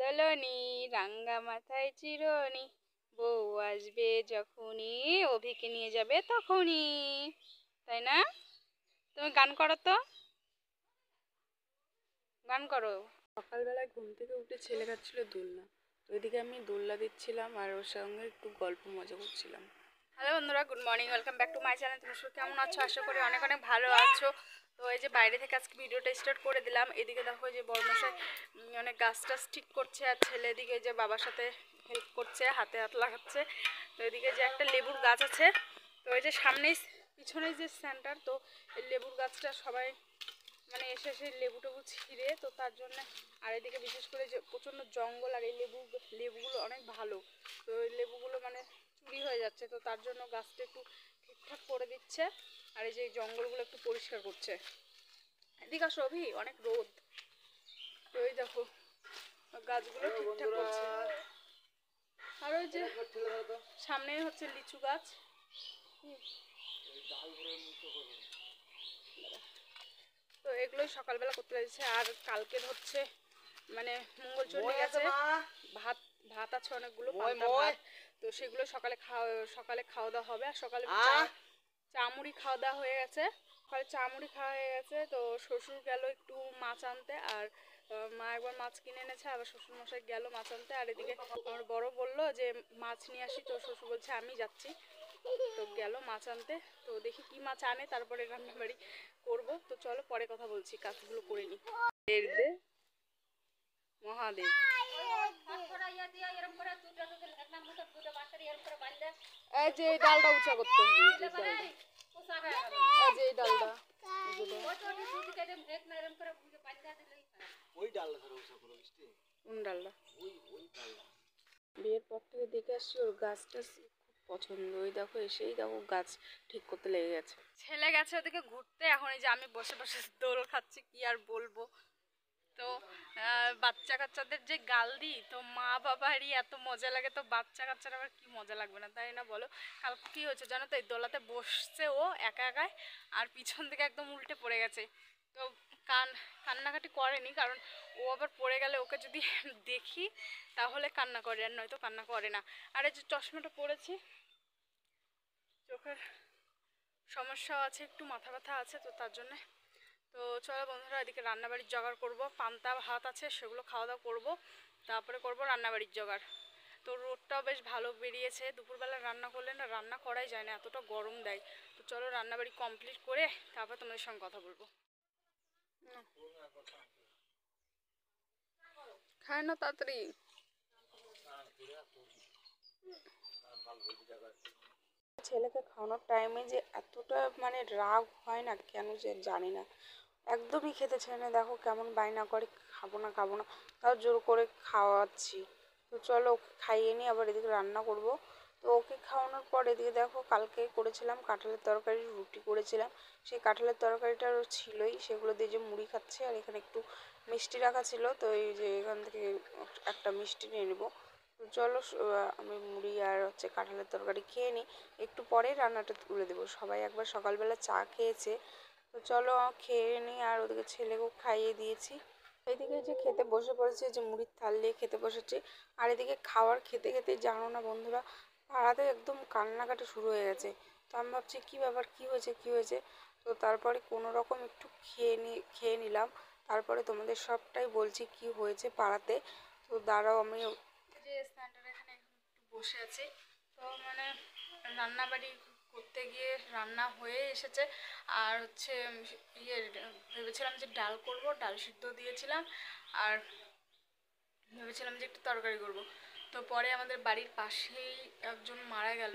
দোলনি রাঙ্গা মাথায় চিরনি, বউ আসবে যখনই, অভিকে নিয়ে যাবে তখনই। তাই না? তুমি গান করো তো, গান করো। সকালবেলায় ঘুম থেকে উঠে ছেলে খাচ্ছিল দোলনা, তো ওইদিকে আমি দোলনা দিচ্ছিলাম আর ওর সঙ্গে একটু গল্প মজা করছিলাম। হ্যালো বন্ধুরা, good morning, welcome back to my channel. তুমি সব কেমন আছো? আশা করি অনেক অনেক ভালো আছো। তো এই যে বাইরে থেকে আজকে ভিডিওটা স্টার্ট করে দিলাম। এদিকে দেখো যে বড়মশাই অনেক গাছ টাছ ঠিক করছে, আর ছেলে এদিকে যে বাবার সাথে হেল্প করছে, হাতে হাত লাগাচ্ছে। তো এদিকে যে একটা লেবুর গাছ আছে, তো এই যে সামনেই পিছনেই যে সেন্টার, তো এই লেবুর গাছটা সবাই মানে এসে সেই লেবু টেবু ছিঁড়ে, তো তার জন্য। আর এদিকে বিশেষ করে যে প্রচণ্ড জঙ্গল, আর এই লেবুগুলো অনেক ভালো, তো এই লেবুগুলো মানে চুরি হয়ে যাচ্ছে, তো তার জন্য গাছটা একটু ঠিকঠাক করে দিচ্ছে, আর এই যে জঙ্গলগুলো একটু পরিষ্কার করছে। এদিকে আসো অভি, অনেক রোদ, তো এই দেখো গাছগুলো ঠিকঠাক করছে। আর ওই যে সামনে হচ্ছে লিচু গাছ, তো এগুলোই সকালবেলা করতে লাগছে। আর কালকে হচ্ছে মানে মঙ্গলচণ্ডী গেছে, ভাত ভাত আছে অনেকগুলো পান্তা ভাত, তো সেগুলো সকালে খাওয়া দাওয়া হবে। আর সকালে চা মুড়ি খাওয়া দাওয়া হয়ে গেছে, সকালে চা মুড়ি খাওয়া হয়ে গেছে। তো শ্বশুর গেল একটু মাছ আনতে, আর মা একবার মাছ কিনে এনেছে, আবার শ্বশুর মশাই গেল মাছ আনতে। আর এদিকে আমার বড় বললো যে মাছ নিয়ে আসি, তো শ্বশুর বলছে আমি যাচ্ছি, তো গেল মাছ আনতে। তো দেখি কি মাছ আনে, তারপরে রান্নাবাড়ি করবো। তো চলো পরে কথা বলছি, কাজগুলো করে নি। মহাদেব, এই যে এই ডালটা উঁচা করতে হবে, এই যে ডালটা, কোন ডালটা? বিয়ের পর থেকে দেখে আসছি ওর গাছটা খুব পছন্দ। ওই দেখো এসেই দেখো গাছ ঠিক করতে লেগে গেছে। ছেলে গেছে ওদিকে ঘুরতে, এখন এই যে আমি বসে বসে দোল খাচ্ছি, কি আর বলবো। তো বাচ্চা কাচ্চাদের যে গাল দিই, তো মা বাবারই এত মজা লাগে, তো বাচ্চা কাচ্চারা আবার কি মজা লাগবে না, তাই না বলো? কালকে কী হয়েছে জানো তো, এই দোলাতে বসছে ও একা একাই, আর পিছন থেকে একদম উল্টে পড়ে গেছে। তো কান্নাকাটি করেনি, কারণ ও আবার পড়ে গেলে ওকে যদি দেখি তাহলে কান্না করে, আর নয়তো কান্না করে না। আর এই যে চশমাটা পরেছি, চোখের সমস্যাও আছে, একটু মাথা ব্যথা আছে, তো তার জন্যে। তো চলো বন্ধুরা, এদিকে রান্নাবাড়ির জোগাড় করবো, পান্তা ভাত আছে সেগুলো খাওয়া দাওয়া করবো, তারপরে করবো রান্নাবাড়ির জোগাড়। তো রোদটাও বেশ ভালো বেরিয়েছে, দুপুরবেলা রান্না করলে না রান্না করাই যায় না, এতটা গরম দেয়। তো চলো রান্নাবাড়ি কমপ্লিট করে তারপর তোমাদের সঙ্গে কথা বলবো। খায় না তাড়াতাড়ি। ছেলেকে খাওয়ানোর টাইমে যে এতটা মানে রাগ হয় না, কেন যে জানি না, একদমই খেতে চায় না। দেখো কেমন বায়না করে, খাবো না খাবো না, তাও জোর করে খাওয়াচ্ছি। তো চলো ওকে খাইয়ে নিই, আবার এদিকে রান্না করব। তো ওকে খাওয়ানোর পর এদিকে দেখো কালকে করেছিলাম কাঁঠালের তরকারি, রুটি করেছিলাম, সেই কাঁঠালের তরকারিটারও ছিলই, সেগুলো দিয়ে যে মুড়ি খাচ্ছে। আর এখানে একটু মিষ্টি রাখা ছিল, তো এই যে এখান থেকে একটা মিষ্টি নিয়ে নেবো। তো চলো আমি মুড়ি আর হচ্ছে কাঁঠালের তরকারি খেয়ে নিই, একটু পরেই রান্নাটা তুলে দেবো। সবাই একবার সকালবেলা চা খেয়েছে, তো চলো খেয়ে নিই। আর ওদিকে ছেলেকেও খাইয়ে দিয়েছি। এইদিকে যে খেতে বসে পড়েছে, যে মুড়ির থাল নিয়ে খেতে বসেছে। আর এদিকে খাবার খেতে খেতে জানো না বন্ধুরা, পাড়াতে একদম কান্নাকাটি শুরু হয়ে গেছে। তো আমি ভাবছি কী ব্যাপার, কী হয়েছে কী হয়েছে। তো তারপরে কোনো রকম একটু খেয়ে নিলাম, তারপরে তোমাদের সবটাই বলছি কি হয়েছে পাড়াতে। তো দাঁড়াও, আমি যে স্ট্যান্ডের এখানে একটু বসে আছি। তো মানে রান্নাবাড়ি করতে গিয়ে রান্না হয়ে এসেছে, আর হচ্ছে ভেবেছিলাম যে ডাল করব, ডাল সিদ্ধ দিয়েছিলাম, আর ভেবেছিলাম যে একটু তরকারি করব। তো পরে আমাদের বাড়ির পাশেই একজন মারা গেল,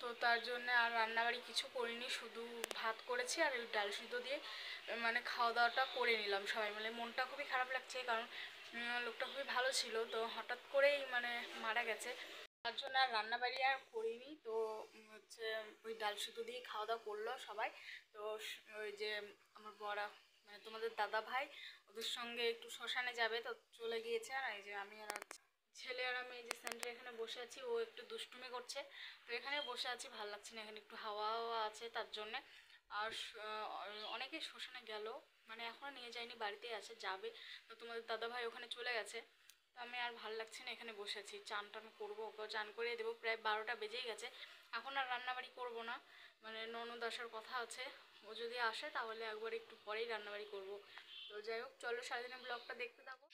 তো তার জন্য আর রান্নাবাড়ি কিছু করিনি, শুধু ভাত করেছি আর এই ডাল সিদ্ধ দিয়ে মানে খাওয়া দাওয়াটা করে নিলাম সবাই মিলে। মনটা খুবই খারাপ লাগছে, কারণ লোকটা খুবই ভালো ছিল, তো হঠাৎ করেই মানে মারা গেছে, তার জন্য আর রান্নাবাড়ি আর করিনি। তো হচ্ছে ওই ডাল সিদ্ধ দিয়ে খাওয়া দাওয়া করলো সবাই। তো ওই যে আমার বড়া মানে তোমাদের দাদা ভাই, ওদের সঙ্গে একটু শ্মশানে যাবে, তো চলে গিয়েছে। আর এই যে আমি আর ছেলে আর আমি এই যে সেন্টারে এখানে বসে আছি, ও একটু দুষ্টুমি করছে, তো এখানে বসে আছি, ভালো লাগছে না, এখানে একটু হাওয়া হাওয়া আছে তার জন্যে। আর অনেকেই শ্মশানে গেল, মানে এখনও নিয়ে যায়নি, বাড়িতেই আছে, যাবে। তো তোমাদের দাদা ভাই ওখানে চলে গেছে, তো আমি আর ভাল লাগছে না, এখানে বসে আছি। চান টান করবো, ওকেও চান করিয়ে দেবো। প্রায় 12টা বেজেই গেছে। এখন আর রান্নাবাড়ি করবো না, মানে ননদ আসার কথা আছে। ও যদি আসে তাহলে একবার একটু পরেই রান্নাবাড়ি করব। তো যাই হোক, চলো সারাদিনের ব্লগটা দেখতে থাকো।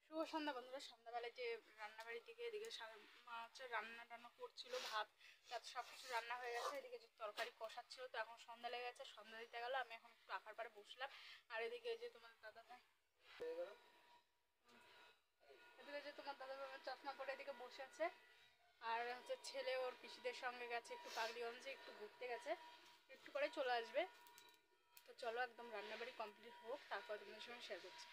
শুভ সন্ধ্যা বন্ধুরা। সন্ধ্যাবেলায় যে রান্নাবাড়ির দিকে এদিকে মা হচ্ছে রান্না টান্না করছিল, ভাত টাত সব কিছু রান্না হয়ে গেছে। এদিকে যে তরকারি কষাচ্ছিল, তো এখন সন্ধ্যা লেগে গেছে, সন্ধ্যা দিতে গেল। আমি এখন একটু আঁকার পাড়ে বসলাম। আর এদিকে যে তোমার দাদা ভাই, এদিকে যে তোমার দাদা ভাই চশমা পরে এদিকে বসে আছে। আর হচ্ছে ছেলে ওর পিসিদের সঙ্গে গেছে একটু পাগড়িগঞ্জে, একটু ঘুরতে গেছে, একটু পরে চলে আসবে। তো চলো একদম রান্নাবাড়ি কমপ্লিট হোক, তারপর তোমাদের সঙ্গে শেয়ার করছি।